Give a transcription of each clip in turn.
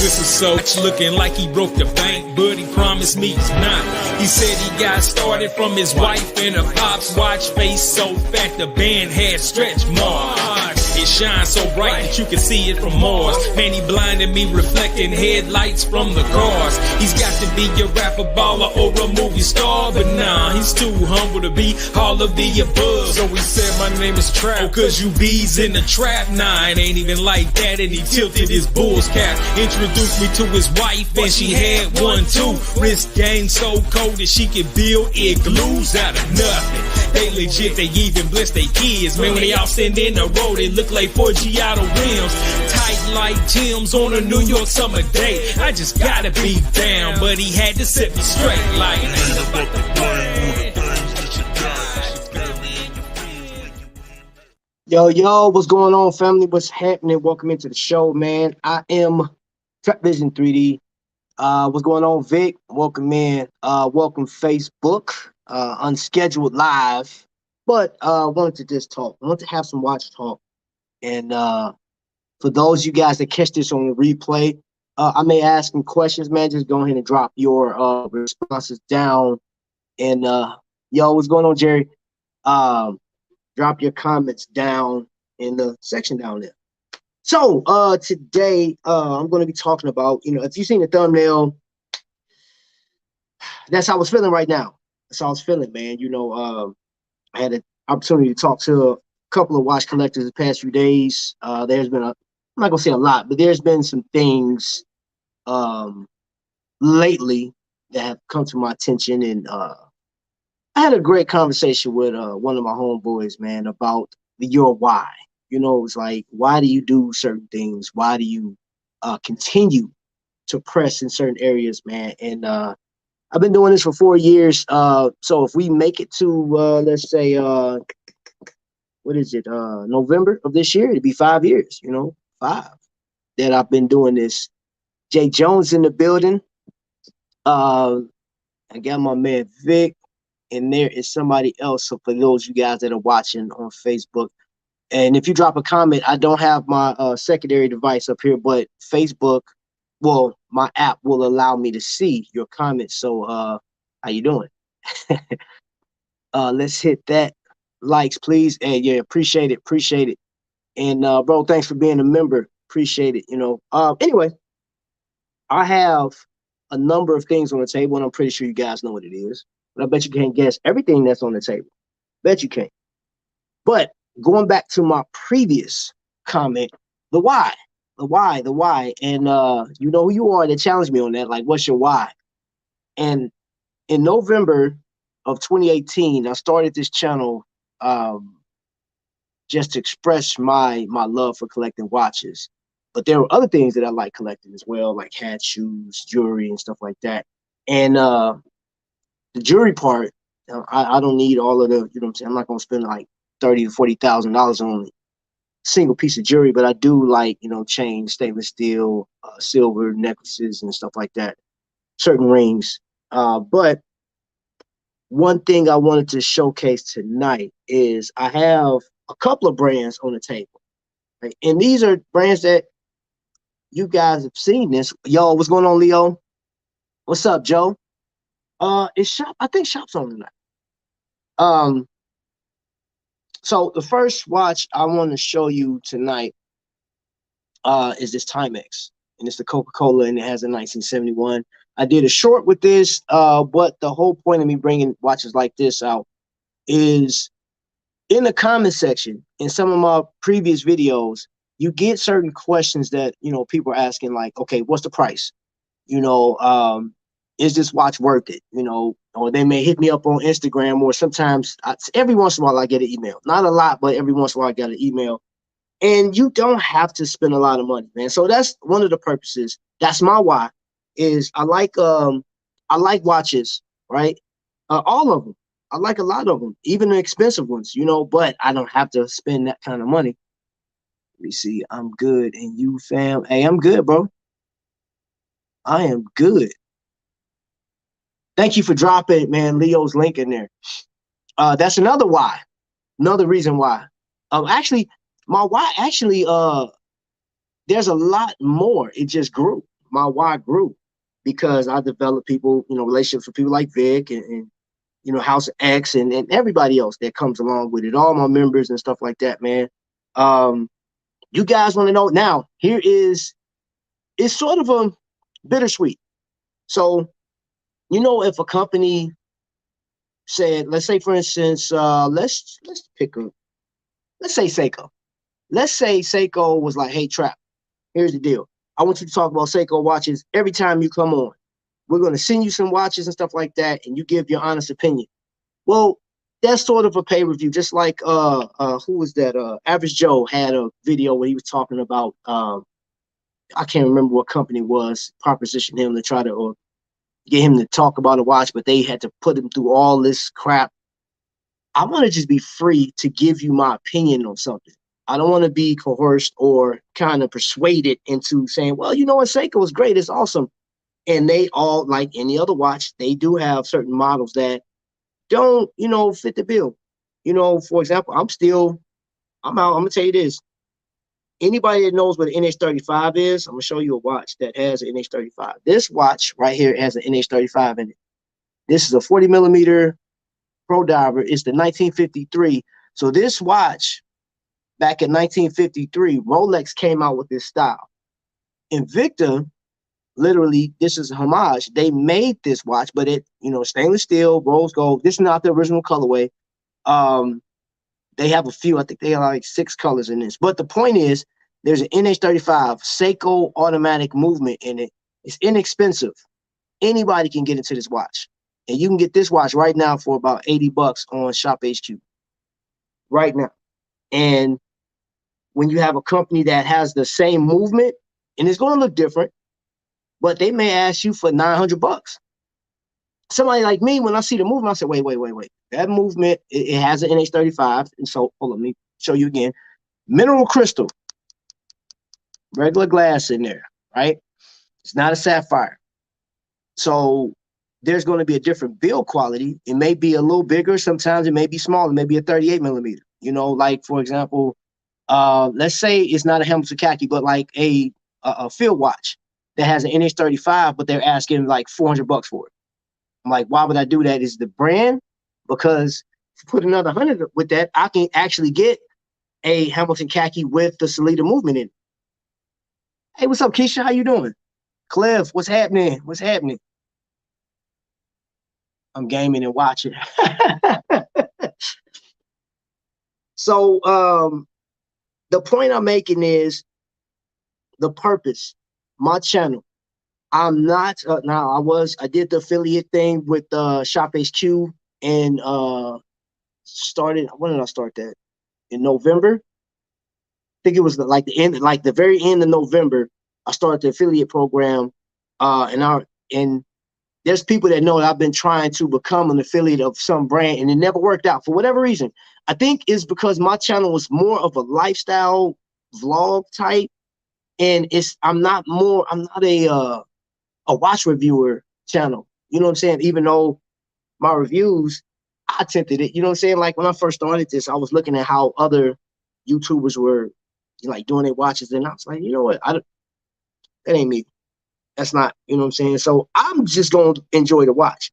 This is so looking like he broke the bank, but he promised me he's not. He said he got started from his wife and a pop's watch. Face so fat the band had stretch marks. It shines so bright that you can see it from Mars. Man, he blinded me, reflecting headlights from the cars. He's got to be a rapper, baller, or a movie star, but nah, he's too humble to be all of the above. So he said my name is Trap, oh, cause you bees in the trap. Nah, it ain't even like that, and he tilted his bull's cap. Introduced me to his wife, and she had one too. Wrist game so cold that she could build igloos out of nothing. They legit, they even bless their kids. Man, when they all stand in a row, they look like 4 Giotto rims. Tight like Tim's on a New York summer day. I just gotta be down, but he had to set me straight like Yo, what's going on, family? What's happening? Welcome into the show, man. I am Trap Vision 3D. What's going on, Vic? Welcome in. Welcome, Facebook. Unscheduled live. But wanted to just talk. I want to have some watch talk. And for those of you guys that catch this on the replay, I may ask some questions, man. Just go ahead and drop your responses down. And yo, what's going on, Jerry? Drop your comments down in the section down there. So today I'm going to be talking about, if you've seen the thumbnail, that's how I was feeling right now. That's how I was feeling, man. I had an opportunity to talk to a couple of watch collectors the past few days. There's been I'm not gonna say a lot, but there's been some things lately that have come to my attention, and I had a great conversation with one of my homeboys, man, about your why. It's like, why do you do certain things? Why do you continue to press in certain areas, man? And I've been doing this for 4 years. So if we make it to, let's say, what is it, November of this year, it'd be 5 years, 5 that I've been doing this. Jay Jones in the building. I got my man Vic, and there is somebody else. So for those of you guys that are watching on Facebook, and if you drop a comment, I don't have my secondary device up here, but Facebook, well, my app will allow me to see your comments. So how you doing? Let's hit that. Likes, please. Hey, yeah, appreciate it. And bro, thanks for being a member. Appreciate it. Anyway, I have a number of things on the table, and I'm pretty sure you guys know what it is. But I bet you can't guess everything that's on the table. Bet you can't. But going back to my previous comment, the why. And you know who you are that challenged me on that. Like, what's your why? And in November of 2018, I started this channel just to express my love for collecting watches. But there were other things that I like collecting as well, like hats, shoes, jewelry, and stuff like that. And the jewelry part, I don't need all of the, what I'm saying? I'm not going to spend like $30,000 to $40,000 on a single piece of jewelry, but I do like, chains, stainless steel, silver necklaces, and stuff like that. Certain rings. But one thing I wanted to showcase tonight is I have a couple of brands on the table. Right? And these are brands that you guys have seen this. Yo, what's going on, Leo? What's up, Joe? Is Shop? I think Shop's on tonight. So the first watch I want to show you tonight is this Timex, and it's the Coca-Cola, and it has a 1971. I did a short with this, but the whole point of me bringing watches like this out is in the comment section. In some of my previous videos, you get certain questions that, people are asking, like, okay, what's the price? Is this watch worth it? Or they may hit me up on Instagram, or sometimes every once in a while I get an email. Not a lot, but every once in a while I get an email. And you don't have to spend a lot of money, man. So that's one of the purposes. That's my why. Is I like watches, right? All of them. I like a lot of them, even the expensive ones, but I don't have to spend that kind of money. Let me see. I'm good. And you, fam? Hey, I'm good, bro. I am good. Thank you for dropping, man, Leo's link in there. That's another why. Another reason why. Actually, my why, there's a lot more. It just grew. my why grew because I developed people, relationships with people like Vic and House X and everybody else that comes along with it, all my members and stuff like that, man. You guys want to know now? It's sort of a bittersweet. So, if a company said, let's say, for instance, let's say Seiko. Let's say Seiko was like, hey, Trap, here's the deal. I want you to talk about Seiko watches every time you come on. We're going to send you some watches and stuff like that, and you give your honest opinion. Well, that's sort of a pay review, just like who was that? Average Joe had a video where he was talking about I can't remember what company it was, propositioned him to try to or get him to talk about a watch, but they had to put him through all this crap. I want to just be free to give you my opinion on something. I don't want to be coerced or kind of persuaded into saying, well, you know what, Seiko is great, it's awesome. And they all, like any other watch, they do have certain models that don't, fit the bill. For example, I'm out. I'm gonna tell you this. Anybody that knows what an NH35 is, I'm gonna show you a watch that has an NH35. This watch right here has an NH35 in it. This is a 40 millimeter Pro Diver. It's the 1953. So this watch, back in 1953, Rolex came out with this style. Invicta, literally, this is a homage. They made this watch, but it, stainless steel, rose gold. This is not the original colorway. They have a few. I think they have like 6 colors in this. But the point is, there's an NH35 Seiko automatic movement in it. It's inexpensive. Anybody can get into this watch. And you can get this watch right now for about $80 on Shop HQ. Right now. And when you have a company that has the same movement, and it's going to look different, but they may ask you for $900. Somebody like me, when I see the movement, I say, wait. That movement, it has an NH35. And so, hold on, let me show you again. Mineral crystal. Regular glass in there, right? It's not a sapphire. So there's going to be a different build quality. It may be a little bigger. Sometimes it may be smaller. It may be a 38 millimeter. Like, for example, let's say it's not a Hamilton khaki, but like a field watch that has an NH35, but they're asking like $400 for it. I'm like, why would I do that? Is the brand? Because if you put another 100 with that, I can actually get a Hamilton khaki with the Salida movement in it. Hey, what's up, Keisha? How you doing? Cliff, what's happening? I'm gaming and watching. So the point I'm making is the purpose. My channel. I'm not now. I did the affiliate thing with Shop HQ and started. When did I start that? In November. I think it was the very end of November. I started the affiliate program, and there's people that know that I've been trying to become an affiliate of some brand, and it never worked out for whatever reason. I think it's because my channel was more of a lifestyle vlog type, and I'm not a watch reviewer channel. You know what I'm saying? Even though my reviews, I attempted it. You know what I'm saying? Like when I first started this, I was looking at how other YouTubers were like doing their watches, and I was like, you know what? That ain't me. That's not, you know what I'm saying? So I'm just going to enjoy the watch.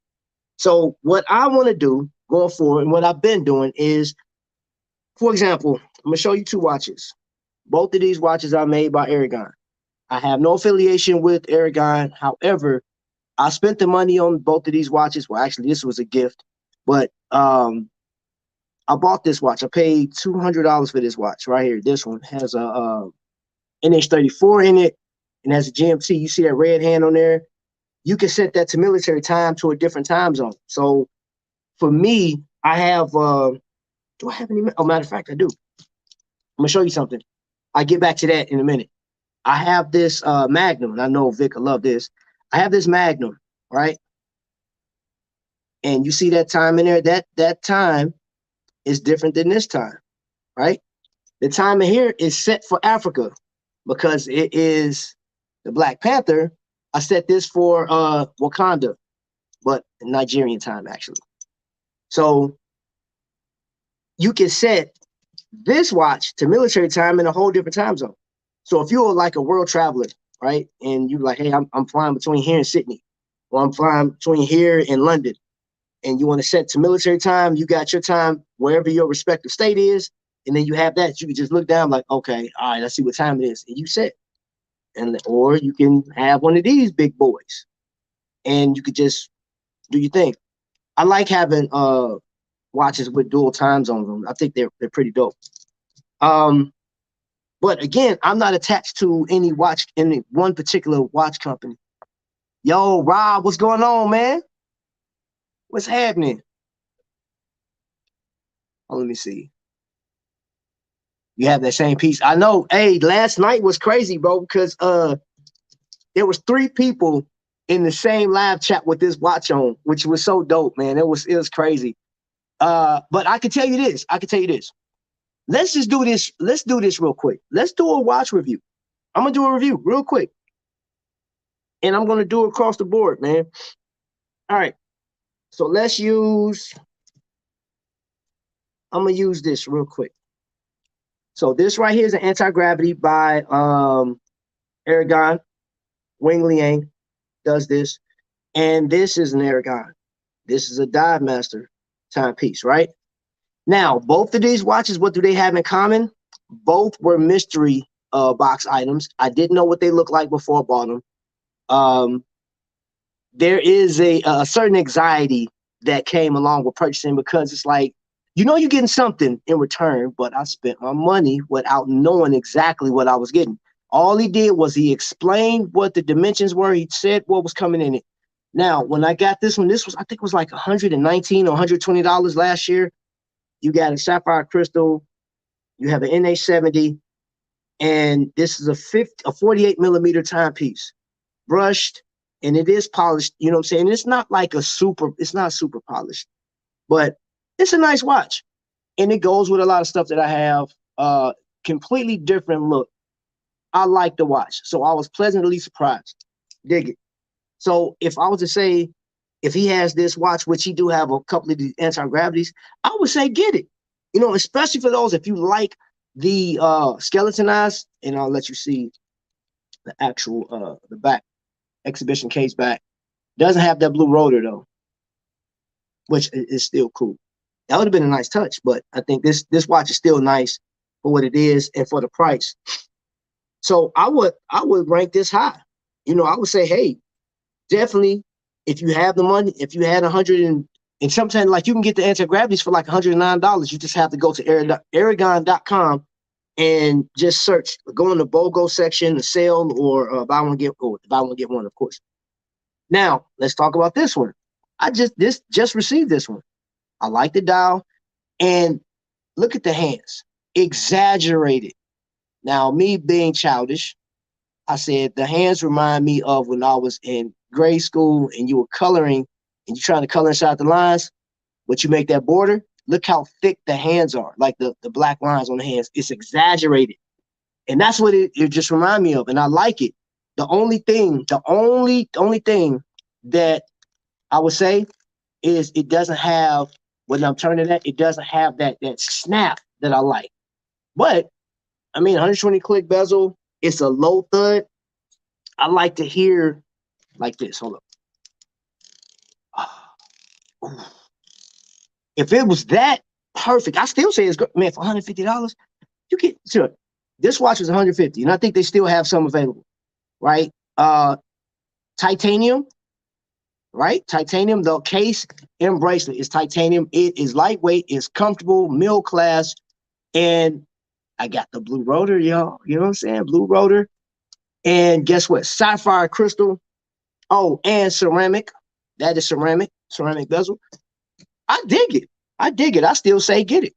So what I want to do going forward, and what I've been doing is, for example, I'm going to show you 2 watches. Both of these watches are made by Aragon. I have no affiliation with Aragon. However, I spent the money on both of these watches. Well, actually, this was a gift, but I bought this watch. I paid $200 for this watch right here. This one has a NH34 in it and has a GMT. You see that red hand on there? You can set that to military time to a different time zone. So for me, I have, do I have any? Oh, matter of fact, I do. I'm going to show you something. I'll get back to that in a minute. I have this Magnum, and I know Vic will love this. I have this Magnum, right? And you see that time in there? That time is different than this time, right? The time in here is set for Africa because it is the Black Panther. I set this for Wakanda, but Nigerian time, actually. So you can set this watch to military time in a whole different time zone. So if you're like a world traveler right? And you like, hey, I'm flying between here and Sydney, or I'm flying between here and London, and you want to set to military time. You got your time wherever your respective state is, and then you have that. You can just look down like, okay, all right, let's see what time it is, and you set. And or you can have one of these big boys, and you could just do your thing. I like having watches with dual time zones on them. I think they're pretty dope. Um, but again, I'm not attached to any one particular watch company. Yo, Rob, what's going on, man? What's happening? Oh, let me see. You have that same piece. I know. Hey, last night was crazy, bro, because there was 3 people in the same live chat with this watch on, which was so dope, man. It was crazy. But I can tell you this. Let's just do this. Let's do this real quick. Let's do a watch review. I'm gonna do a review real quick, and I'm gonna do it across the board, man. All right. So let's use. I'm gonna use this real quick. So this right here is an anti-gravity by Aragon. Wing Liang does this, and this is an Aragon. This is a Dive Master timepiece, right? Now, both of these watches, what do they have in common? Both were mystery box items. I didn't know what they looked like before I bought them. There is a certain anxiety that came along with purchasing, because it's like, you're getting something in return, but I spent my money without knowing exactly what I was getting. All he did was he explained what the dimensions were. He said what was coming in it. Now, when I got this one, I think it was like $119 or $120 last year. You got a sapphire crystal. You have an NA70, and this is a 48 millimeter timepiece, brushed, and it is polished. You know what I'm saying? It's not like it's not super polished, but it's a nice watch, and it goes with a lot of stuff that I have. Completely different look. I like the watch, so I was pleasantly surprised. Dig it. So if I was to say, if he has this watch, which he do have a couple of the anti-gravities, I would say get it. Especially for those, if you like the skeletonized, and I'll let you see the actual the back exhibition case back. Doesn't have that blue rotor though, which is still cool. That would have been a nice touch, but I think this watch is still nice for what it is and for the price. So I would rank this high. I would say, hey, definitely, if you have the money, if you had 100 and sometimes, like, you can get the anti-gravities for like $109. You just have to go to Aragon.com and just search, go in the BOGO section, the sale, or buy one get one, of course. Now let's talk about this one. I just received this one. I like the dial, and look at the hands, exaggerated. Now, me being childish, I said the hands remind me of when I was in grade school and you were coloring and you're trying to color inside the lines, but you make that border. Look how thick the hands are, like the black lines on the hands. It's exaggerated. And that's what it just reminds me of. And I like it. The only thing that I would say is it doesn't have, when I'm turning that, it doesn't have that snap that I like. But I mean, 120 click bezel, it's a low thud. I like to hear like this. Hold up. If it was that perfect, I still say it's good. Man, for $150, you get sure. This watch is $150, and I think they still have some available, right? Titanium, right? Titanium, the case and bracelet is titanium. It is lightweight, it's comfortable, middle class, and I got the blue rotor, y'all. You know what I'm saying? Blue rotor. And guess what? Sapphire crystal. Oh, and ceramic. That is ceramic bezel. I dig it. I still say get it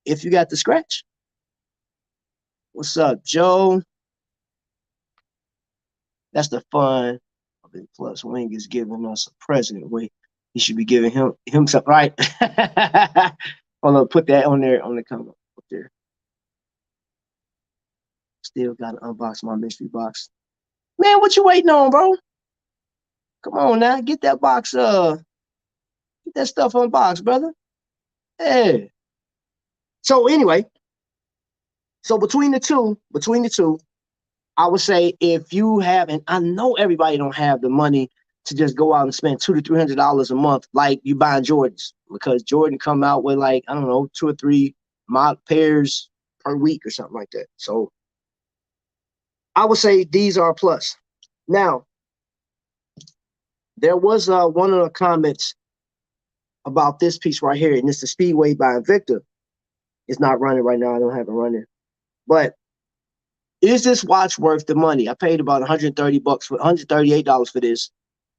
if you got the scratch. What's up, Joe? That's the fun. Plus, Wing is giving us a present. Wait, he should be giving him something, right? Hold on, put that on there on the comment up there. Still got to unbox my mystery box. Man, what you waiting on, bro? Come on now, get that box. Get that stuff unboxed, brother. Hey. So anyway, so between the two, I would say if you have, and I know everybody don't have the money to just go out and spend $200 to $300 a month, like you buying Jordans, because Jordan come out with like, I don't know, two or three pairs per week or something like that. So I would say these are a plus. Now, there was one of the comments about this piece right here, and it's the Speedway by Invicta. It's not running right now. I don't have it running. But is this watch worth the money? I paid about $130 for $138 for this.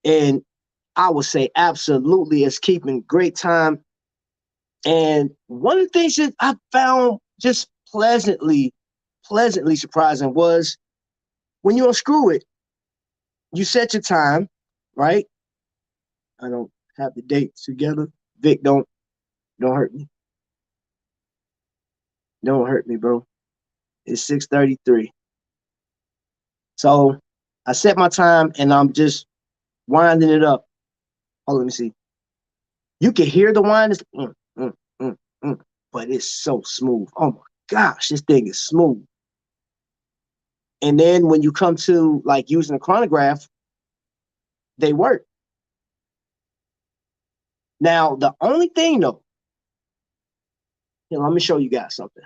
And I would say absolutely, it's keeping great time. And one of the things that I found just pleasantly surprising was when you unscrew it, you set your time, right? I don't have the dates together. Vic, don't hurt me. Don't hurt me, bro. It's 6:33. So I set my time and I'm just winding it up. Oh, let me see. You can hear the wind. It's, mm, but it's so smooth. Oh my gosh, this thing is smooth. And then when you come to like using a chronograph, they work. Now, the only thing though, let me show you guys something.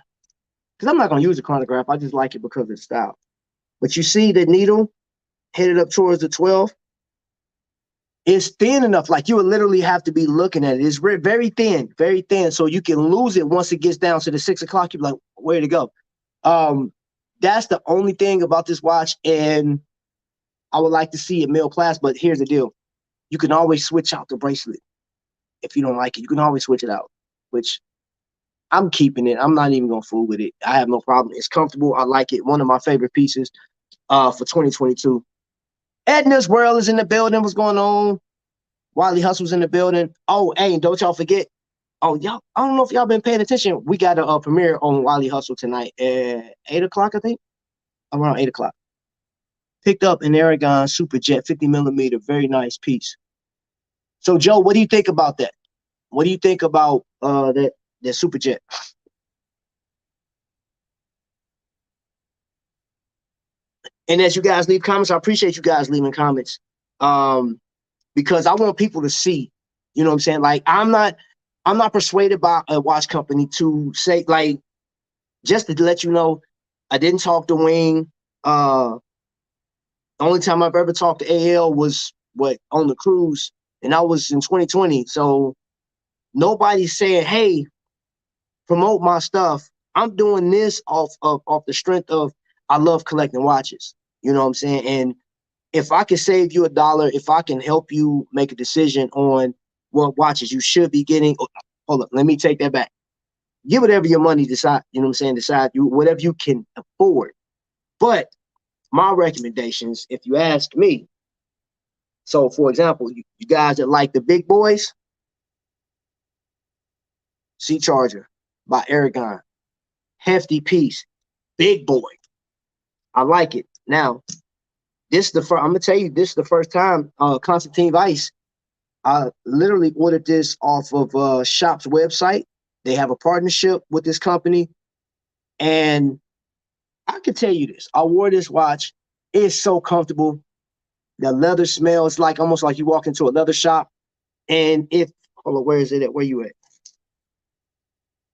Because I'm not going to use a chronograph. I just like it because of its style. But you see the needle headed up towards the 12? It's thin enough. Like you would literally have to be looking at it. It's very thin, very thin. So you can lose it once it gets down to the 6 o'clock. You're like, where to go? That's the only thing about this watch. And I would like to see it middle class. But here's the deal. You can always switch out the bracelet. If you don't like it, you can always switch it out, which I'm keeping it. I'm not even going to fool with it. I have no problem. It's comfortable. I like it. One of my favorite pieces for 2022. Edna's World is in the building. What's going on? Wiley Hustle's in the building. Oh, hey, don't y'all forget. Oh, y'all, I don't know if y'all been paying attention. We got a premiere on Wiley Hustle tonight at 8 o'clock, I think. Around 8 o'clock. Picked up an Aragon Superjet 50 millimeter. Very nice piece. So, Joe, what do you think about that? What do you think about that Superjet? And as you guys leave comments, I appreciate you guys leaving comments. Because I want people to see, you know what I'm saying? Like I'm not persuaded by a watch company to say, like, just to let you know, I didn't talk to Wing. The only time I've ever talked to AL was on the cruise, and that was in 2020. So nobody's saying, hey, promote my stuff. I'm doing this off the strength of I love collecting watches. You know what I'm saying? And if I can save you $1, if I can help you make a decision on what watches you should be getting, hold up, let me take that back. Give whatever your money decide, you know what I'm saying? Decide you whatever you can afford. But my recommendations, if you ask me, so for example, you guys that like the big boys, Sea Charger by Aragon, hefty piece, big boy. I like it. Now, this is the first. I'm gonna tell you, this is the first time Constantine Weiss. I literally ordered this off of Shop's website. They have a partnership with this company, and I can tell you this. I wore this watch. It's so comfortable. The leather smells like almost like you walk into a leather shop. And hold on, where is it at? Where you at?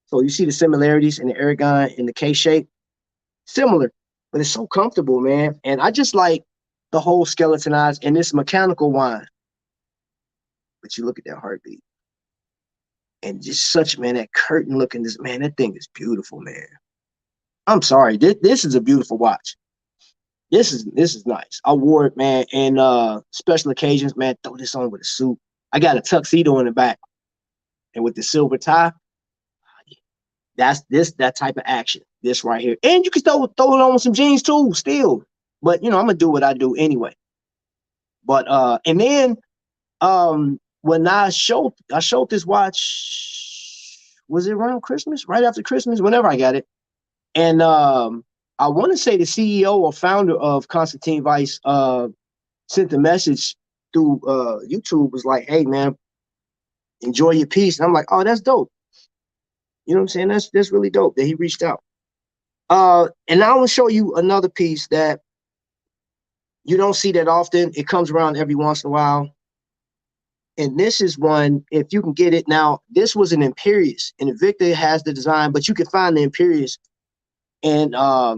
So you see the similarities in the Aragon in the K shape, similar, but it's so comfortable, man. And I just like the whole skeletonized and this mechanical wind. But you look at that heartbeat, and just such, man, that curtain looking, this, man, that thing is beautiful, man. I'm sorry, this is a beautiful watch. This is nice. I wore it, man, and special occasions, man. Throw this on with a suit. I got a tuxedo in the back, and with the silver tie. That's that type of action. This right here, and you can throw it on with some jeans too, still. But I'm gonna do what I do anyway. But and then when I showed this watch, was it around Christmas? Right after Christmas, whenever I got it, and I want to say the CEO or founder of Constantine Weiss sent a message through YouTube, was like, "Hey man, enjoy your piece." And I'm like, "Oh, that's dope." You know what I'm saying? That's really dope that he reached out. And I want to show you another piece that You don't see that often. It comes around every once in a while. And this is one, if you can get it now, this was an Imperious, and Invicta has the design, but you can find the Imperious. And I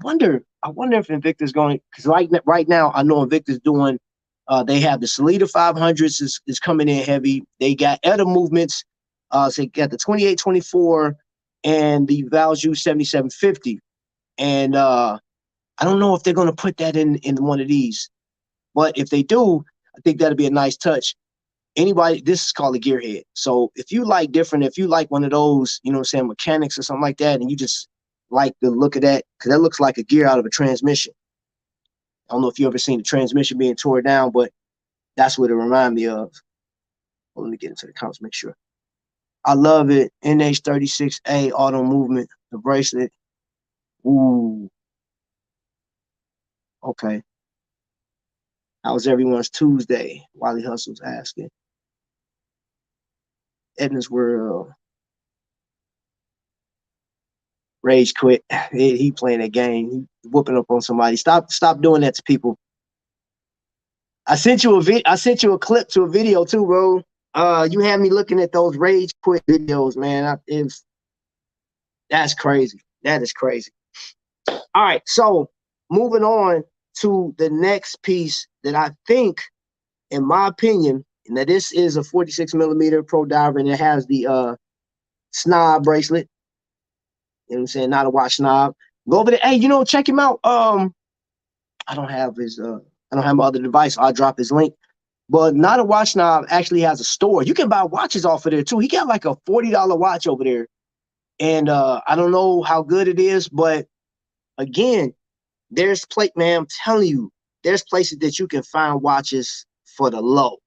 wonder if Invicta's going, because right now I know Invicta's doing. They have the Salida 500s is coming in heavy. They got other movements. So they got the 2824 and the Value 7750. And I don't know if they're going to put that in one of these, but if they do, I think that'll be a nice touch. Anybody, this is called a gearhead. So if you like different, if you like one of those, you know what I'm saying, mechanics or something like that, and you just like the look of that, because that looks like a gear out of a transmission. I don't know if you ever seen the transmission being tore down, but that's what it reminds me of. Well, let me get into the comments, make sure. I love it. NH36A auto movement, the bracelet. Ooh. Okay. How's everyone's Tuesday? Wally Hustle's asking. Edna's World. Rage quit. He playing a game. He whooping up on somebody. Stop doing that to people. I sent you a clip to a video too, bro. You had me looking at those rage quit videos, man. That's crazy. That is crazy. All right, so moving on to the next piece that I think, in my opinion, and that this is a 46 millimeter pro diver, and it has the snob bracelet. You know what I'm saying? Not a watch snob. Go over there. Hey, check him out. I don't have my other device. I'll drop his link. But Not a Watch Snob actually has a store. You can buy watches off of there too. He got like a $40 watch over there. And I don't know how good it is, but again, man, I'm telling you, there's places that you can find watches for the low,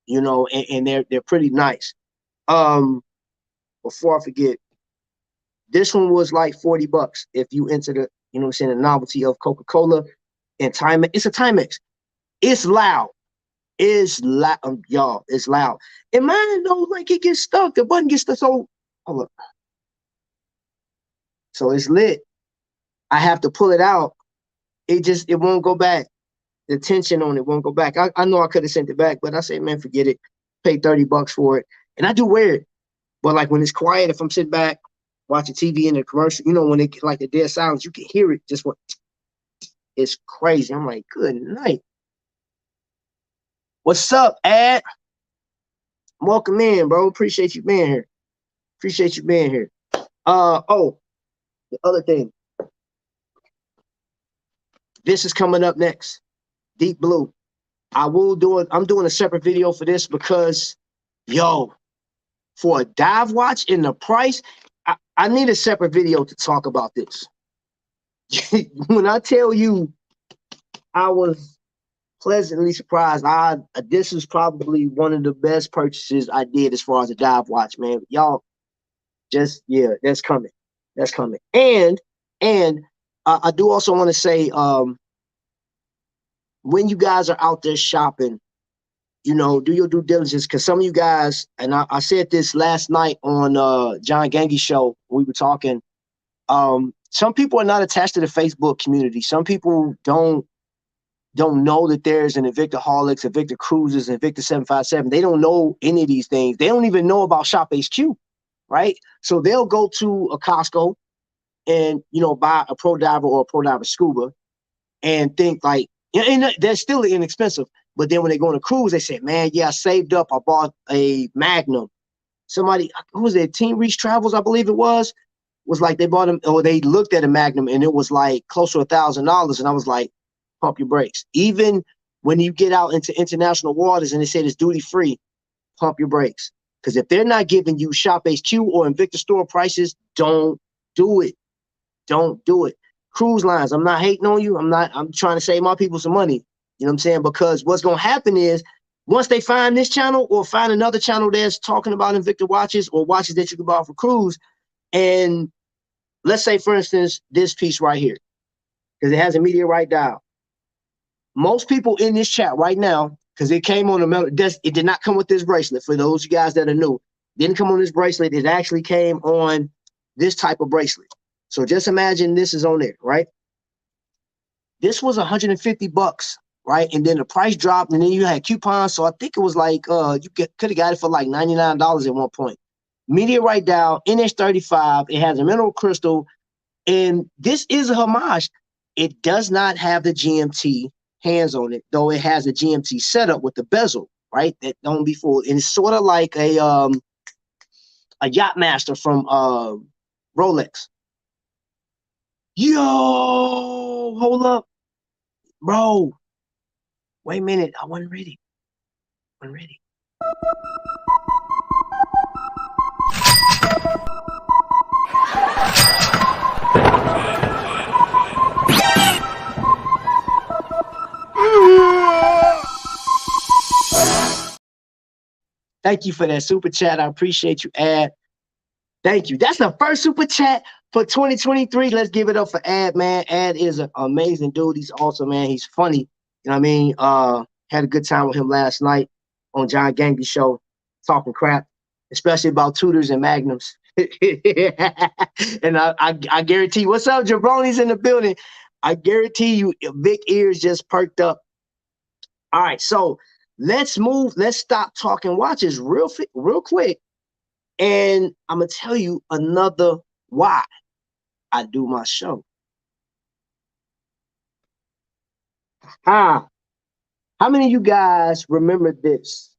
and they're pretty nice. Before I forget, this one was like $40 if you enter the, the novelty of Coca-Cola and Timex. It's a Timex. It's loud. It's loud, y'all. It's loud. And mine though, like it gets stuck. The button gets stuck. So, hold up. So it's lit. I have to pull it out. It won't go back. The tension on it won't go back. I know I could have sent it back, but I said, man, forget it. Pay $30 for it. And I do wear it. But like when it's quiet, if I'm sitting back watching TV in the commercial, when it like the dead silence, you can hear it. Just what it's crazy. I'm like, good night. What's up, Ad? Welcome in, bro. Appreciate you being here. Oh, the other thing. This is coming up next. Deep Blue. I'm doing a separate video for this because, for a dive watch in the price, I need a separate video to talk about this. When I tell you I was pleasantly surprised, this is probably one of the best purchases I did as far as a dive watch, man. Y'all, that's coming. That's coming. And I do also want to say, when you guys are out there shopping, do your due diligence, because some of you guys, and I said this last night on John Gangy's show, we were talking, some people are not attached to the Facebook community. Some people don't know that there's an Invicta Holics, Invicta Cruises, Invicta 757. They don't know any of these things. They don't even know about Shop HQ, right? So they'll go to a Costco and, buy a Pro Diver or a Pro Diver Scuba and think like, and they're still inexpensive. But then when they go on a cruise, they say, man, yeah, I saved up. I bought a Magnum. Somebody, who was it? Team Reach Travels, I believe it was like they bought them, or they looked at a Magnum and it was like close to $1,000. And I was like, pump your brakes. Even when you get out into international waters and they say it's duty free, pump your brakes. Because if they're not giving you Shop HQ or Invicta store prices, don't do it. Don't do it. Cruise lines, I'm not hating on you. I'm trying to save my people some money. You know what I'm saying? Because what's going to happen is once they find this channel or find another channel that's talking about Invicta watches or watches that you can buy for cruise, and let's say, for instance, this piece right here, because it has a meteorite dial. Most people in this chat right now, because it came on it did not come with this bracelet. For those of you guys that are new, didn't come on this bracelet. It actually came on this type of bracelet. So just imagine this is on there, right? This was $150, right? And then the price dropped, and then you had coupons. So I think it was like could have got it for like $99 at one point. Meteorite dial, NH35. It has a mineral crystal, and this is a homage. It does not have the GMT hands on it, though it has a GMT setup with the bezel, right? That don't be fooled. And it's sort of like a Yachtmaster from Rolex. Yo, hold up, bro. Wait a minute. I wasn't ready. I wasn't ready. Thank you for that super chat. I appreciate you, Ad. Thank you. That's the first super chat for 2023. Let's give it up for Ad, man. Ad is an amazing dude. He's awesome, man. He's funny. You know what I mean? Had a good time with him last night on John Gangy's show, talking crap, especially about tutors and magnums. And I guarantee, what's up, Jabroni's in the building? I guarantee you, big ears just perked up. All right, so let's stop talking watches real quick. And I'm going to tell you another why I do my show. How many of you guys remember this?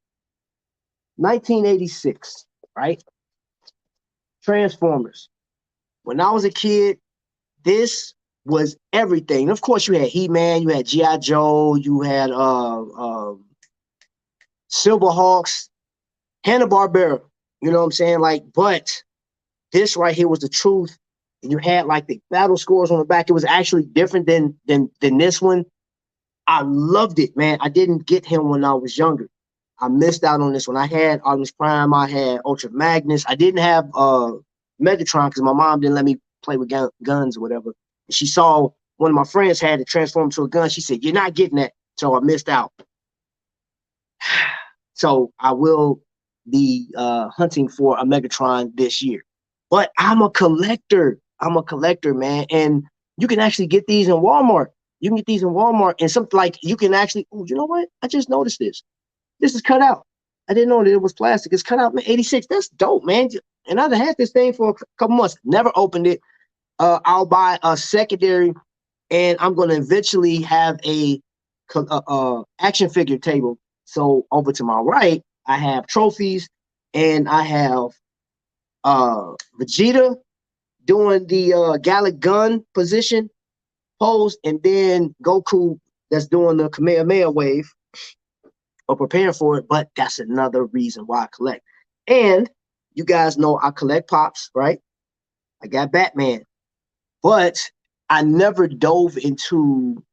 1986, right? Transformers. When I was a kid, this was everything. Of course, you had He-Man, you had G.I. Joe, you had Silverhawks, Hanna-Barbera. You know what I'm saying? Like, but this right here was the truth. And you had like the battle scores on the back. It was actually different than this one. I loved it, man. I didn't get him when I was younger. I missed out on this one. I had Optimus Prime. I had Ultra Magnus. I didn't have Megatron because my mom didn't let me play with guns or whatever. And she saw one of my friends had to transform into a gun. She said, "You're not getting that." So I missed out. So I will be hunting for a Megatron this year. But I'm a collector. I'm a collector, man. And you can actually get these in Walmart. You can get these in Walmart, and something like you can actually, oh, you know what? I just noticed this. This is cut out. I didn't know that it was plastic. It's cut out, man. 86. That's dope, man. And I've had this thing for a couple months. Never opened it. I'll buy a secondary, and I'm going to eventually have a action figure table. So over to my right, I have trophies, and I have Vegeta doing the Gallic gun position pose, and then Goku that's doing the Kamehameha wave or preparing for it. But that's another reason why I collect. And you guys know I collect Pops, right? I got Batman, but I never dove into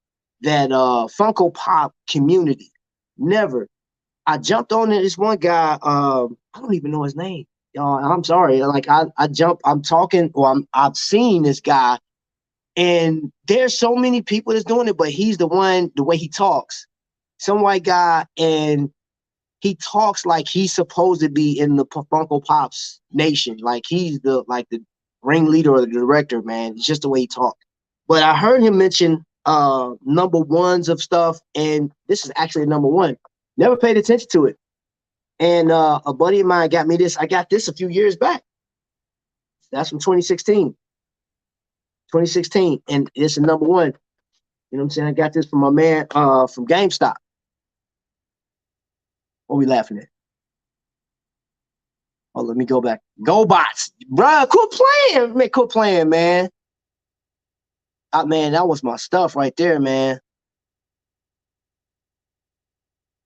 that Funko Pop community. Never. I jumped on it. This one guy, I don't even know his name. Y'all, I'm sorry. Like I'm talking, or I've seen this guy, and there's so many people that's doing it, but he's the one, the way he talks, some white guy, and he talks like he's supposed to be in the Funko Pops nation. Like he's the ringleader or the director, man. It's just the way he talks. But I heard him mention number ones of stuff, and this is actually a number one. Never paid attention to it. And a buddy of mine got me this. I got this a few years back. That's from 2016. 2016, and it's a number one. You know what I'm saying? I got this from my man from GameStop. What are we laughing at? Oh, let me go back. GoBots, bruh, quit playing, man. Quit playing, man. Man, that was my stuff right there, man.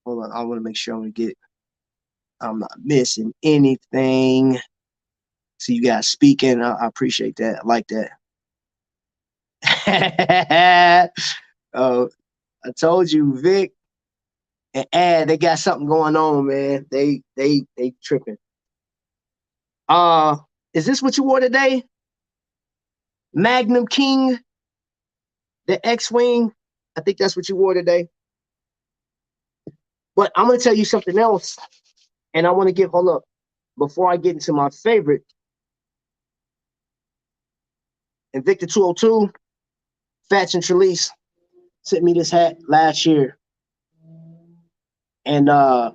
Hold on, I want to make sure I'm not missing anything. See you guys speaking. I appreciate that. I like that. I told you, Vic and Ad, they got something going on, man. They tripping. Is this what you wore today? Magnum King, the X-Wing. I think that's what you wore today. But I'm gonna tell you something else, and I want to hold up before I get into my favorite. Invicta 202, Fats and Trelease. sent me this hat last year, and I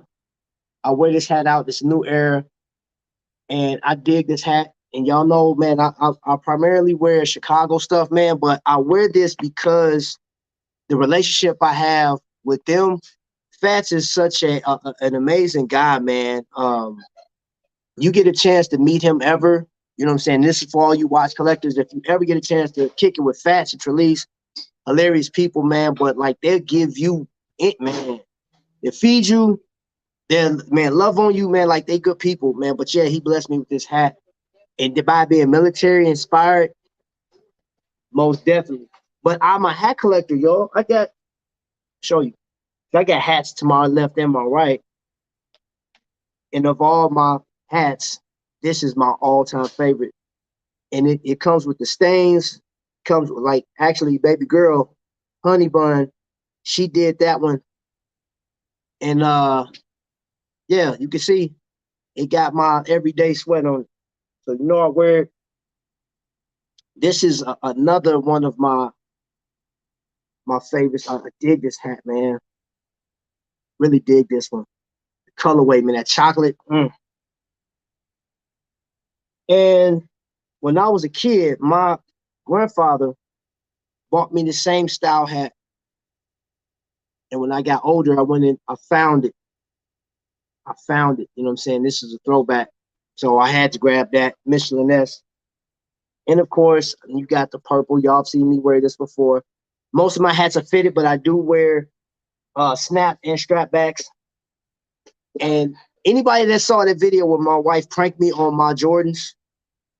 wear this hat out. This new era, and I dig this hat. And y'all know, man, I primarily wear Chicago stuff, man, but I wear this because the relationship I have with them. Fats is such an amazing guy, man. You get a chance to meet him ever, you know what I'm saying? This is for all you watch collectors. If you ever get a chance to kick it with Fats and Trelease, hilarious people, man. But like they'll give you it, man. They feed you, they'll man love on you, man. Like they good people, man. But yeah, he blessed me with this hat. And by being military inspired, most definitely. But I'm a hat collector, y'all. I got show you. I got hats to my left and my right. And of all my hats, this is my all-time favorite. And it comes with the stains, comes with like actually baby girl, Honey Bun, she did that one. And yeah, you can see it got my everyday sweat on it. So you know I wear it. This is another one of my favorites. I dig this hat, man. Really dig this one. The colorway, man, that chocolate. And when I was a kid, my grandfather bought me the same style hat. And when I got older, I went in, I found it. You know what I'm saying? This is a throwback. So I had to grab that Michelin S. And of course, you got the purple. Y'all have seen me wear this before. Most of my hats are fitted, but I do wear snap and strap backs. And anybody that saw that video where my wife pranked me on my Jordans,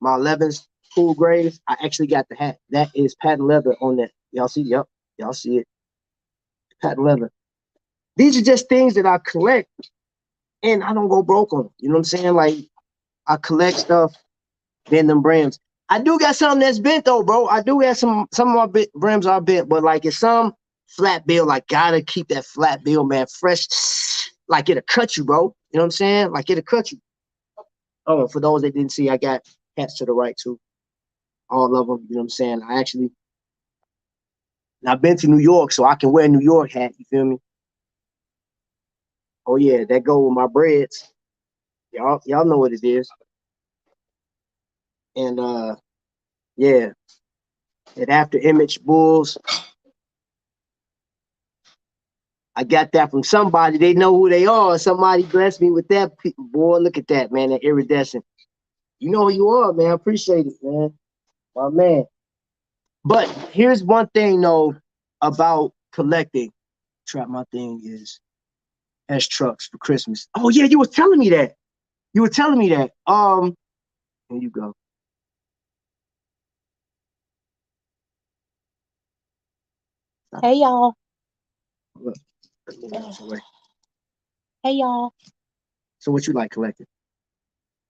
my 11s, cool grays, I actually got the hat. That is patent leather on that. Y'all see? Yep. Y'all see it. Patent leather. These are just things that I collect and I don't go broke on them. You know what I'm saying? Like I collect stuff, bend them brims. I do got something that's bent though, bro. I do have some of my brims are bent, but like it's some flat bill, like gotta keep that flat bill, man, fresh. Like it'll cut you, bro. You know what I'm saying? Like it'll cut you. Oh, for those that didn't see, I got hats to the right too. All of them. You know what I'm saying? I've been to New York, so I can wear a New York hat. You feel me? Oh yeah, that go with my breads. Y'all know what it is. And yeah, and after Image Bulls, I got that from somebody. They know who they are. Somebody blessed me with that. Boy, look at that, man. That iridescent. You know who you are, man. I appreciate it, man. My man. But here's one thing though about collecting. Trap my thing is S trucks for Christmas. Oh yeah, you were telling me that. Here you go. Hey y'all. Look, Hey y'all. so what you like collecting?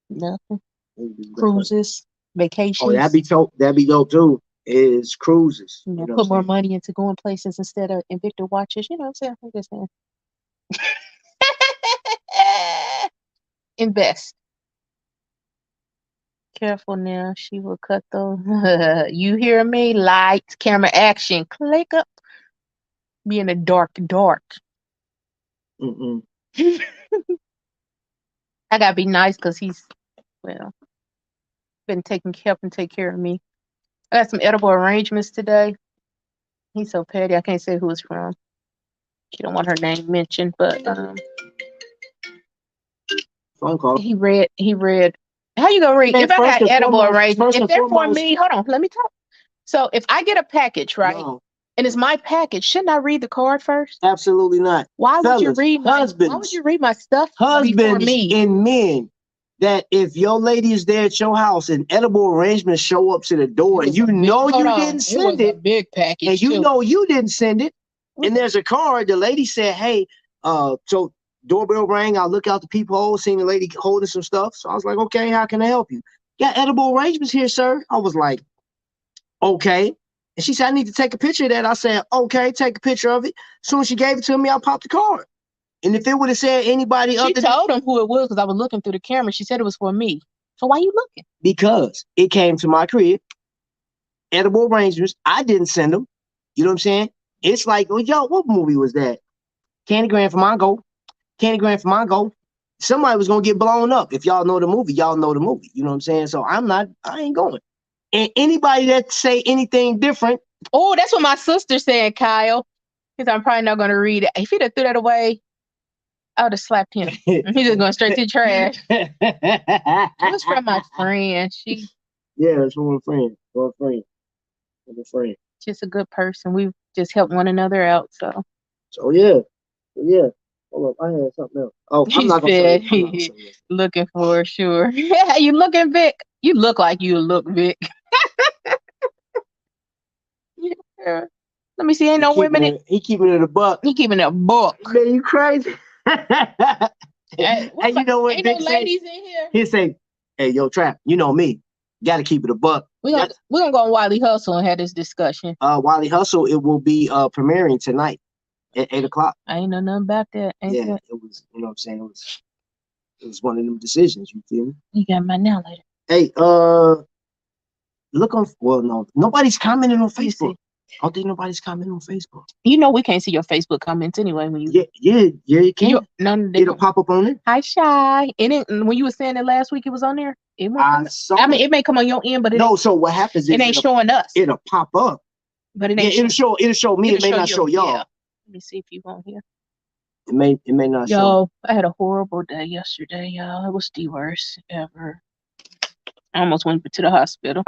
Nothing. Cruises, vacations. Oh, that'd be dope too. Is cruises. You know, put more money into going places instead of Invicta watches. You know what I'm saying? I'm just saying. Invest. Careful now. She will cut those. You hear me? Lights, camera, action. Click up. Be in the dark. Mm-mm. I gotta be nice because he's, well, been helping take care of me. I got some edible arrangements today. He's so petty. I can't say who it's from. She don't want her name mentioned, but phone call. He read. How you gonna read? Man, if I got edible arrangements, if they're for me, hold on, let me talk. So if I get a package, right, and it's my package, shouldn't I read the card first? Absolutely not. Why would you read my stuff husbands me? And men, that if your lady is there at your house and edible arrangements show up to the door and you know you didn't send it, big package, and you know you didn't send it, and there's a card, the lady said, hey, so doorbell rang, I look out the peephole, seen the lady holding some stuff. So I was like, okay, how can I help you? Got edible arrangements here, sir. I was like, okay. And she said, I need to take a picture of that. I said, okay, take a picture of it. As soon as she gave it to me, I popped the card. And if it would have said anybody other, she told him who it was because I was looking through the camera. She said it was for me. So why you looking? Because it came to my crib. Edible arrangements. I didn't send them. You know what I'm saying? It's like, well, yo, what movie was that? Candy Grand for Mongo. Candy Grand for Mongo. Somebody was gonna get blown up. If y'all know the movie, y'all know the movie. You know what I'm saying? So I ain't going. And anybody that say anything different, Oh, that's what my sister said, Kyle. Because I'm probably not going to read it. If he'd have threw that away, I would have slapped him. He's just going straight to the trash. It was from my friend. She yeah, it's from a friend. From a friend. From a friend. just a good person. We've just helped one another out. So Yeah. Hold up, I had something else. Oh, I'm he not gonna said show you. looking for sure. Yeah, you looking, Vic? You look like you look, Vic. Yeah. Let me see. Ain't no women. He keeping it a buck. He keeping it a book. Man, you crazy? Hey, and you know what? Ain't Vic no say? ladies in here. He say, "Hey, yo, Trap, you know me. Got to keep it a buck." We're gonna go on Wiley Hustle and have this discussion. Wiley Hustle. It will be premiering tonight at 8:00. I ain't know nothing about that. Yeah, it was. You know what I'm saying? It was one of them decisions. You feel me? You got my now later. Hey, look on. Well, no, nobody's commenting on Facebook. I don't think nobody's commenting on Facebook. You know we can't see your Facebook comments anyway when you. Yeah, you can. It'll pop up on it. Hi, Shy. And when you were saying it last week, it was on there. It it may come on your end, but so what happens is it ain't showing us. It'll pop up, but it ain't. It'll show me. It may not show y'all. Yeah. Let me see if you won't hear. It may not show. Yo, I had a horrible day yesterday, y'all. It was the worst ever. I almost went to the hospital.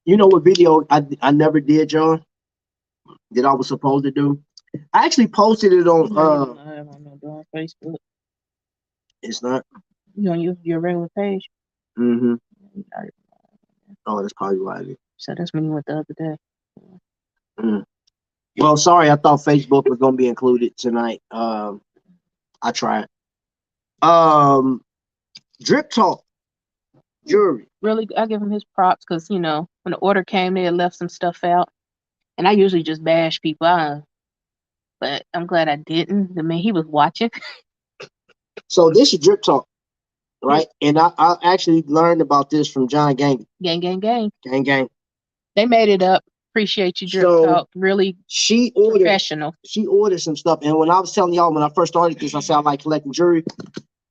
You know what video I never did, John? That I was supposed to do. I actually posted it on on Facebook. It's not. You on your regular page? Mm-hmm. Oh, that's probably why I did. So that's when you went the other day. Well, sorry, I thought Facebook was gonna be included tonight. I tried. Drip Talk Jewelry. Really, I give him his props because when the order came, they had left some stuff out, and I usually just bash people. But I'm glad I didn't. The man, he was watching. So this is Drip Talk, right? And I actually learned about this from John Gang. Gang. They made it up. Appreciate you, Drip Talk. Really professional. She ordered some stuff, and when I was telling y'all when I first started this, I said I like collecting jewelry.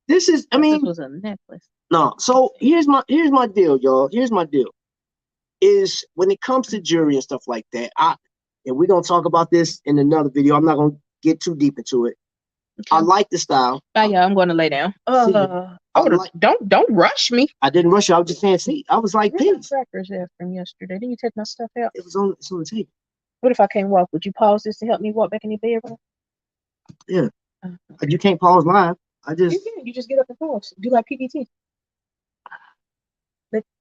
This was a necklace. No, so here's my deal, y'all. Here's my deal. Is when it comes to jewelry and stuff like that, and we're gonna talk about this in another video. I'm not gonna get too deep into it. Okay. I like the style. Yeah, I'm gonna lay down. Don't rush me. I didn't rush you. I was just saying, see, I was like, "Where's my crackers there from yesterday? Didn't you take my stuff out?" It's on the table. What if I can't walk? Would you pause this to help me walk back in your bedroom? Yeah. You can't pause live. You can. You just get up and pause. Do like PPT.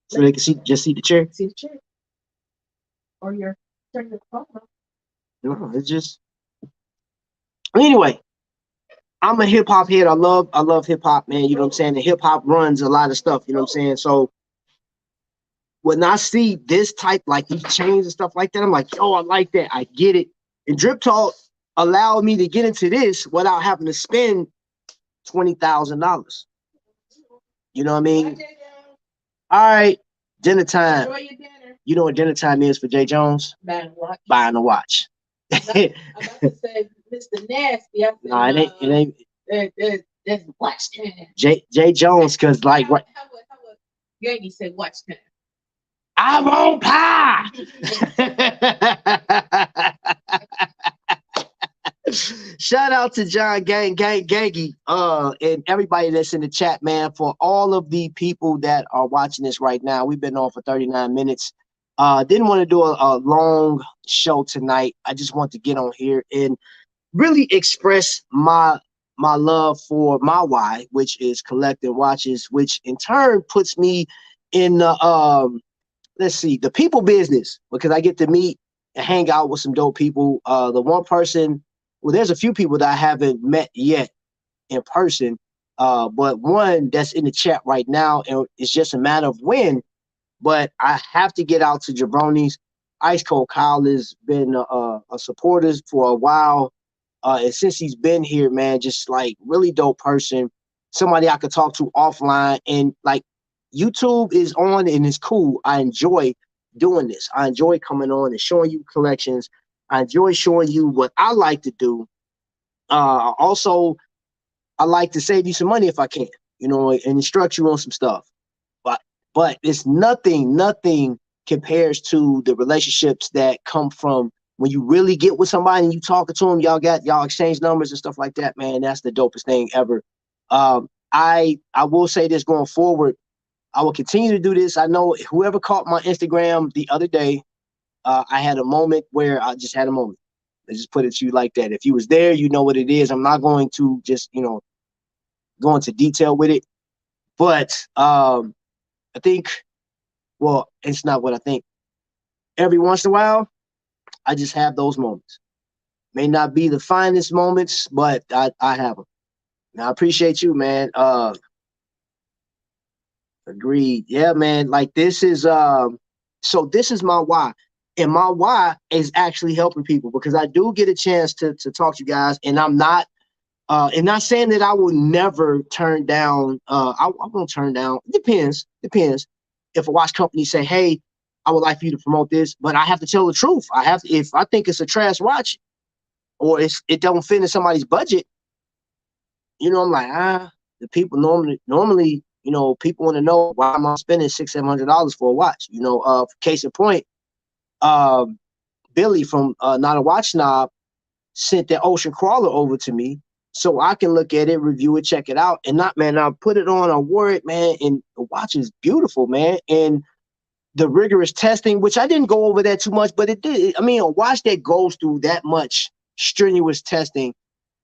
So they can see the chair. See the chair. Or you're turning the phone on. No, it's just. Anyway, I'm a hip hop head. I love hip hop, man. You know what I'm saying? The hip hop runs a lot of stuff. You know what I'm saying? So when I see this type, like these chains and stuff like that, I'm like, yo, I like that. I get it. And Drip Talk allowed me to get into this without having to spend $20,000. You know what I mean? All right, dinner time. Enjoy your dinner. You know what dinner time is for Jay Jones? Buying a watch. I'm about to say Mr. Nasty. No, it ain't. There's watch time. Jay Jones, because like what? How would Yankee say watch time? I won't pie. Shout out to John Gangy, and everybody that's in the chat, man, for all of the people that are watching this right now. We've been on for 39 minutes. Didn't want to do a long show tonight. I just want to get on here and really express my love for my why, which is collecting watches, which in turn puts me in the the people business, because I get to meet and hang out with some dope people. The one person, well, there's a few people that I haven't met yet in person, but one that's in the chat right now, and it's just a matter of when. But I have to get out to Jabroni's. Ice Cold Kyle has been a supporter for a while, and since he's been here, man, just like really dope person, somebody I could talk to offline, and like YouTube is on and it's cool. I enjoy doing this. I enjoy coming on and showing you collections. I enjoy showing you what I like to do. Also, I like to save you some money if I can, and instruct you on some stuff. But it's nothing compares to the relationships that come from when you really get with somebody and you talking to them, y'all exchange numbers and stuff like that, man. That's the dopest thing ever. I will say this going forward. I will continue to do this. I know whoever caught my Instagram the other day, I had a moment where I just had a moment. I just put it to you like that. If you was there, you know what it is. I'm not going to just, go into detail with it. But I think, well, it's not what I think. Every once in a while, I just have those moments. May not be the finest moments, but I have them. Now, I appreciate you, man. Agreed. Yeah, man. Like this is so this is my why. And my why is actually helping people because I do get a chance to talk to you guys, and I'm not and not saying that I will never turn down I won't turn down. It depends. If a watch company say, hey, I would like for you to promote this, but I have to tell the truth. If I think it's a trash watch or it don't fit in somebody's budget, I'm like, the people normally, people want to know why am I spending $600-700 for a watch? Case in point, Billy from Not a Watch Snob sent that Ocean Crawler over to me so I can look at it, review it, check it out, and I put it on, I wore it, man, and the watch is beautiful, man. And the rigorous testing, which I didn't go over that too much, but it did. I mean, a watch that goes through that much strenuous testing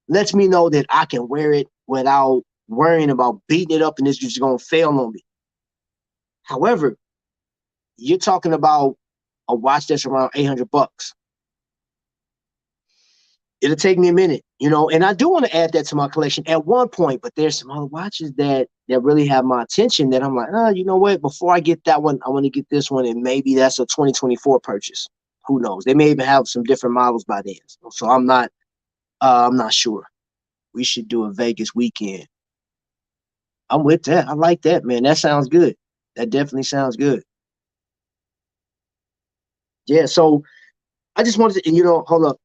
lets me know that I can wear it without worrying about beating it up and it's just going to fail on me. However, you're talking about a watch that's around $800. It'll take me a minute, and I do want to add that to my collection at one point, but there's some other watches that really have my attention that I'm like, you know what? Before I get that one, I want to get this one, and maybe that's a 2024 purchase. Who knows? They may even have some different models by then. So I'm not sure. We should do a Vegas weekend. I'm with that. I like that, man. That sounds good. That definitely sounds good. Yeah, so I just wanted to, hold up.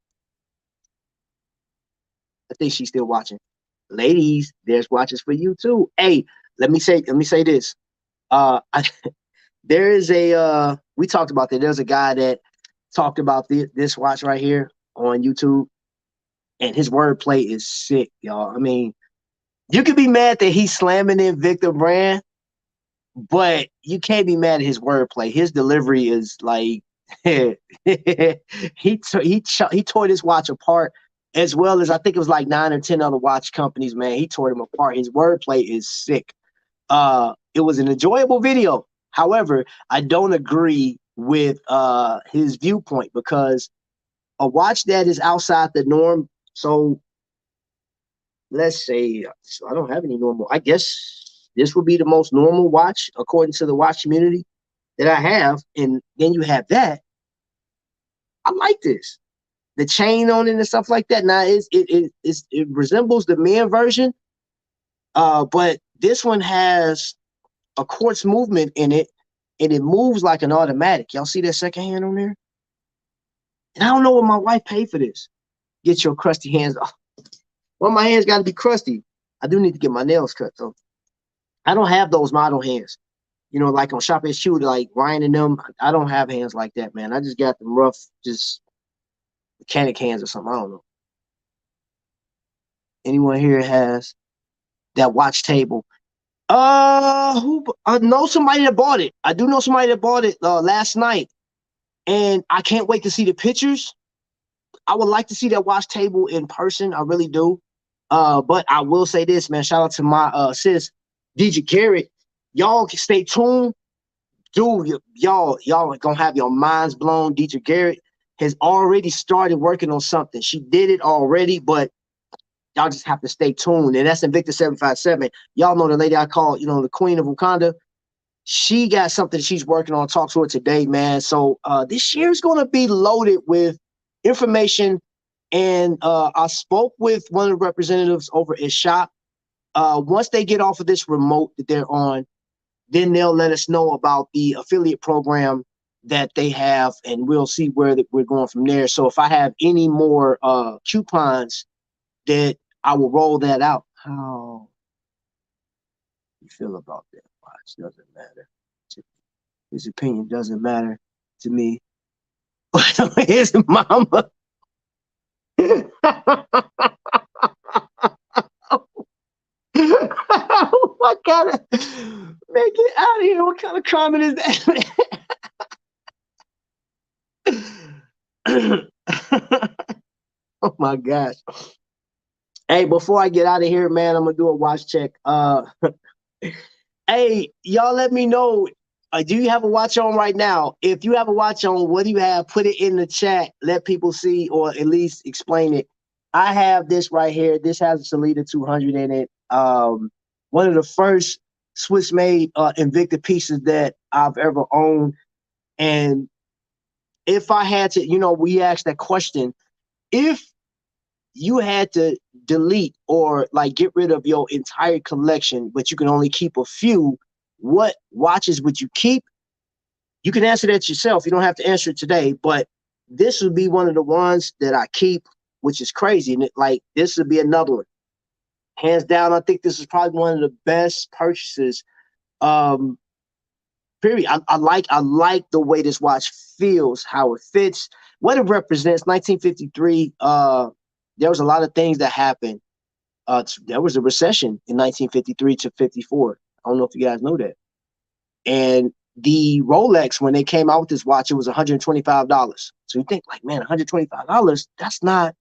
I think she's still watching. Ladies, there's watches for you too. Hey, let me say this. There is we talked about that. There's a guy that talked about this watch right here on YouTube, and his wordplay is sick, y'all. I mean, you could be mad that he's slamming in Victor Brand, but you can't be mad at his wordplay. His delivery is like he tore this watch apart, as well as I think it was like 9 or 10 other watch companies. Man, he tore them apart. His wordplay is sick. It was an enjoyable video. However, I don't agree with his viewpoint because a watch that is outside the norm. So let's say I don't have any normal. I guess this would be the most normal watch according to the watch community that I have. And then you have that. I like this. The chain on it and stuff like that. Now it resembles the men version, but this one has a quartz movement in it, and it moves like an automatic. Y'all see that second hand on there? And I don't know what my wife paid for this. Get your crusty hands off. Well, my hands got to be crusty. I do need to get my nails cut though. I don't have those model hands. Like on Shop HQ, like Ryan and them. I don't have hands like that, man. I just got them rough, just mechanic hands or something. I don't know. Anyone here has that watch table? Who? I know somebody that bought it. I do know somebody that bought it last night, and I can't wait to see the pictures. I would like to see that watch table in person. I really do. But I will say this, man. Shout out to my sis, DJ Garrett. Y'all stay tuned. Dude, y'all are gonna have your minds blown. DJ Garrett has already started working on something. She did it already, but y'all just have to stay tuned. And that's Invicta 757. Y'all know the lady I call, the Queen of Wakanda. She got something she's working on. Talk to her today, man. So this year is going to be loaded with information. And I spoke with one of the representatives over at Shop. Once they get off of this remote that they're on, then they'll let us know about the affiliate program that they have, and we'll see where we're going from there. So if I have any more coupons, that I will roll that out. How you feel about that watch doesn't matter. His opinion doesn't matter to me. His mama. What kind of man, get out of here? What kind of comment is that? Oh my gosh. Hey, before I get out of here, man, I'm gonna do a watch check. Hey, y'all let me know. Do you have a watch on right now? If you have a watch on, what do you have? Put it in the chat. Let people see, or at least explain it. I have this right here. This has a Salida 200 in it. One of the first Swiss-made Invicta pieces that I've ever owned. And if I had to, we asked that question. If you had to delete or like get rid of your entire collection, but you can only keep a few, what watches would you keep? You can answer that yourself. You don't have to answer it today, but this would be one of the ones that I keep, which is crazy. And this would be another one. Hands down, I think this is probably one of the best purchases. Period. I like the way this watch feels, how it fits, what it represents. 1953. There was a lot of things that happened. There was a recession in 1953 to 54. I don't know if you guys know that. And the Rolex, when they came out with this watch, it was $125. So you think like, man, $125, that's not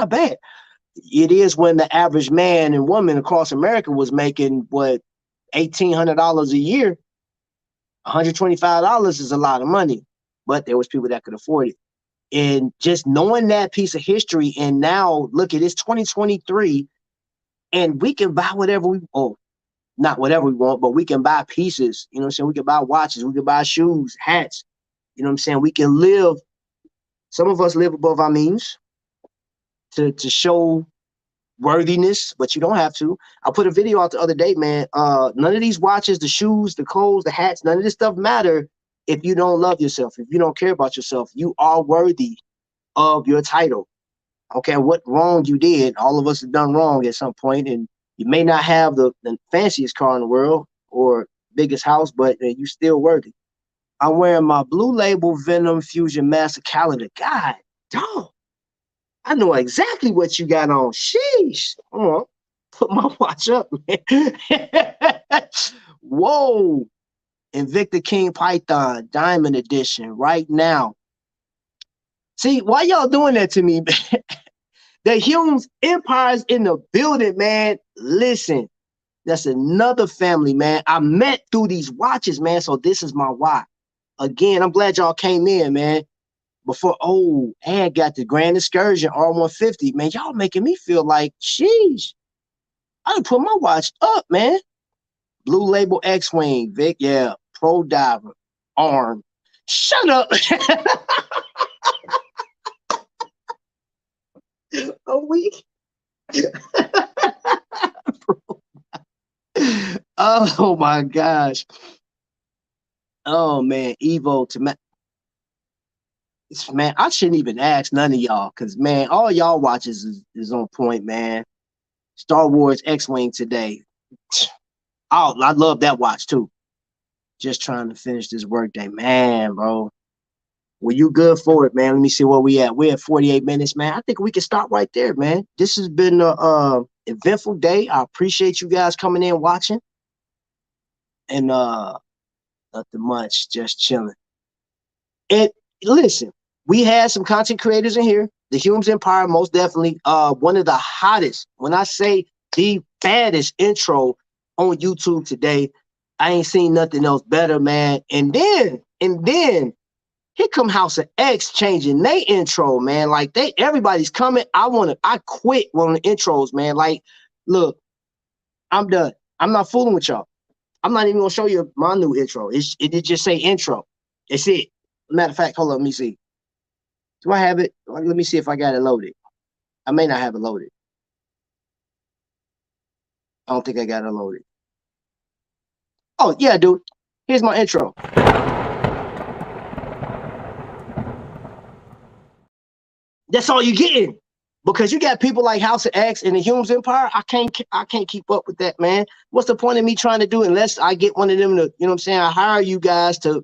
bad. It is when the average man and woman across America was making what, $1,800 a year. $125 is a lot of money, but there was people that could afford it. And just knowing that piece of history, and now look at it's 2023, and we can buy whatever not whatever we want, but we can buy pieces. You know what I'm saying? We can buy watches, we can buy shoes, hats. You know what I'm saying? We can live. Some of us live above our means to show worthiness, but you don't have to. I put a video out the other day, man. None of these watches, the shoes, the clothes, the hats, none of this stuff matter if you don't love yourself, if you don't care about yourself. You are worthy of your title. Okay, what wrong you did, all of us have done wrong at some point, and you may not have the fanciest car in the world or biggest house, but you still worthy. I'm wearing my Blue Label Venom Fusion Master calendar. God, dog. I know exactly what you got on. Sheesh. Hold on. Put my watch up, man. Whoa. Invicta King Python Diamond Edition right now. See, why y'all doing that to me? The Humes Empire's in the building, man. Listen, that's another family, man. I met through these watches, man. So this is my why. Again, I'm glad y'all came in, man. Before, and got the Grand Excursion R150, man. Y'all making me feel like, sheesh. I done put my watch up, man. Blue Label X-Wing, Vic, yeah. Pro Diver, Arm. Shut up. A week. Oh my gosh. Oh man, Evo to man, I shouldn't even ask none of y'all, because man, all y'all watches is on point, man. Star Wars X-Wing today. Oh, I love that watch too. Just trying to finish this workday, man, bro. Well, you good for it, man. Let me see where we at. We're at 48 minutes, man. I think we can stop right there, man. This has been a eventful day. I appreciate you guys coming in watching. And nothing much, just chilling. And listen, we had some content creators in here. The Humes Empire, most definitely one of the hottest, when I say the baddest intro on YouTube today. I ain't seen nothing else better, man. And then here come House of X changing their intro, man. Like everybody's coming. I quit on the intros, man. Like, look, I'm done. I'm not fooling with y'all. I'm not even gonna show you my new intro. It did just say intro. It's it. Matter of fact, hold on, let me see. Do I have it? Let me see if I got it loaded. I may not have it loaded. I don't think I got it loaded. Oh, yeah, dude. Here's my intro. That's all you're getting. Because you got people like House of X and the Humes Empire. I can't keep up with that, man. What's the point of me trying to do unless I get one of them to, you know what I'm saying? I hire you guys to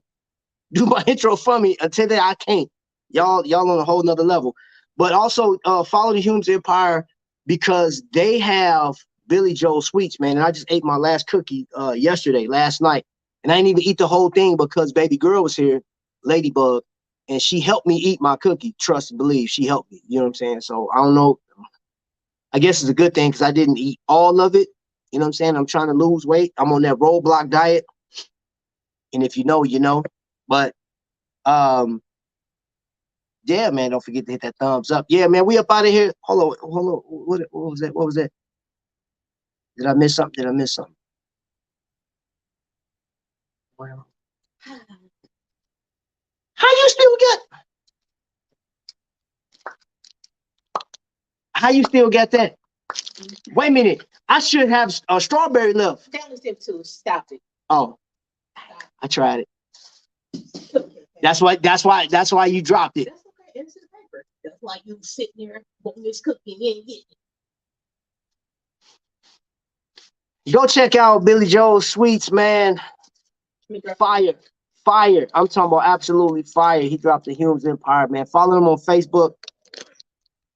do my intro for me. Until then, I can't. Y'all on a whole nother level. But also follow the Humes Empire because they have Billy Joel sweets, man. And I just ate my last cookie last night. And I didn't even eat the whole thing because baby girl was here, Ladybug, and she helped me eat my cookie. Trust and believe, she helped me. You know what I'm saying? So I don't know. I guess it's a good thing because I didn't eat all of it. You know what I'm saying? I'm trying to lose weight. I'm on that roadblock diet. And if you know, you know. But yeah, man, don't forget to hit that thumbs up. Yeah, man, we up out of here. Hold on. What was that? What was that? Did I miss something? Well, how you still got that? Wait a minute. I should have a strawberry left. That was him too. Stop it. Oh, I tried it. That's why you dropped it. That's okay. It's his paper. That's like you sitting there wanting this cookie and you ain't getting it. Go check out Billy Joel's sweets, man. Fire. I'm talking about absolutely fire. He dropped the Humes Empire, man. Follow him on Facebook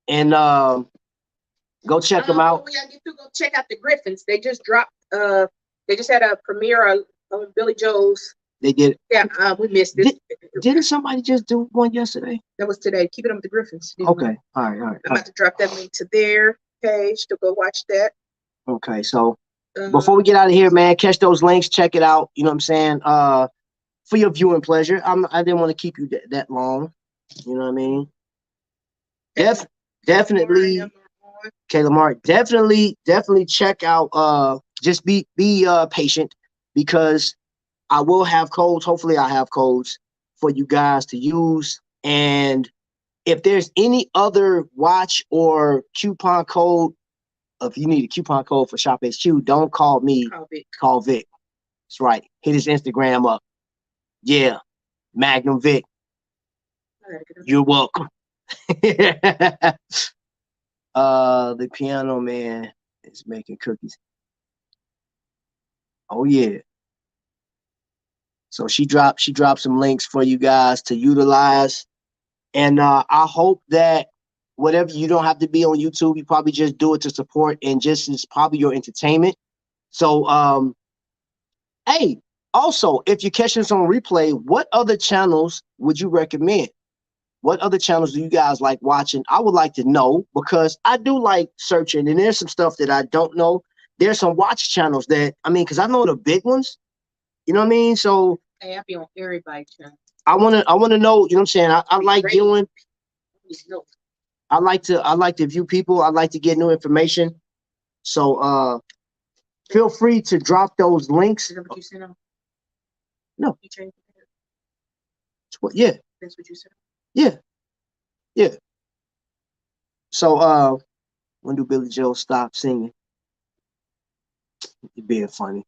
and go check them out. When y'all get through, go check out the Griffins. They just dropped. They just had a premiere of Billy Joel's. They did. Yeah, we missed it. Didn't somebody just do one yesterday? That was today. Keep it up with the Griffins. Okay. All right. I'm about to drop that link to their page to go watch that. Okay, so before we get out of here, man, catch those links, check it out. You know what I'm saying? For your viewing pleasure. I didn't want to keep you that long. You know what I mean? Definitely, Kayla Mark. Definitely check out. Just be patient because I will have codes. Hopefully, I have codes for you guys to use. And if there's any other watch or coupon code, if you need a coupon code for Shop HQ, don't call me. Call Vic. That's right. Hit his Instagram up. Yeah, Magnum Vic. You're welcome. The piano man is making cookies. Oh yeah. So she dropped some links for you guys to utilize. And I hope that whatever, you don't have to be on YouTube, you probably just do it to support and just it's probably your entertainment. So hey, also if you're catching this on replay, what other channels would you recommend? What other channels do you guys like watching? I would like to know because I do like searching and there's some stuff that I don't know. There's some watch channels that, I mean, because I know the big ones, you know what I mean? So hey, I'll be on everybody's channel. I wanna know, you know what I'm saying? I like viewing. I like to view people. I like to get new information. So feel free to drop those links. Is that what you sent them? No. You changed it? Yeah. That's what you said. Yeah. So when do Billy Joel stop singing? He being funny.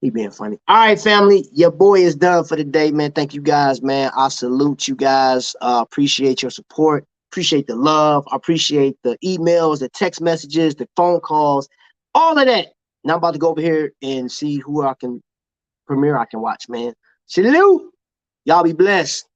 All right, family. Your boy is done for the day, man. Thank you guys, man. I salute you guys. Appreciate your support. Appreciate the love. I appreciate the emails, the text messages, the phone calls, all of that. Now I'm about to go over here and see who I can watch, man. Salute. Y'all be blessed.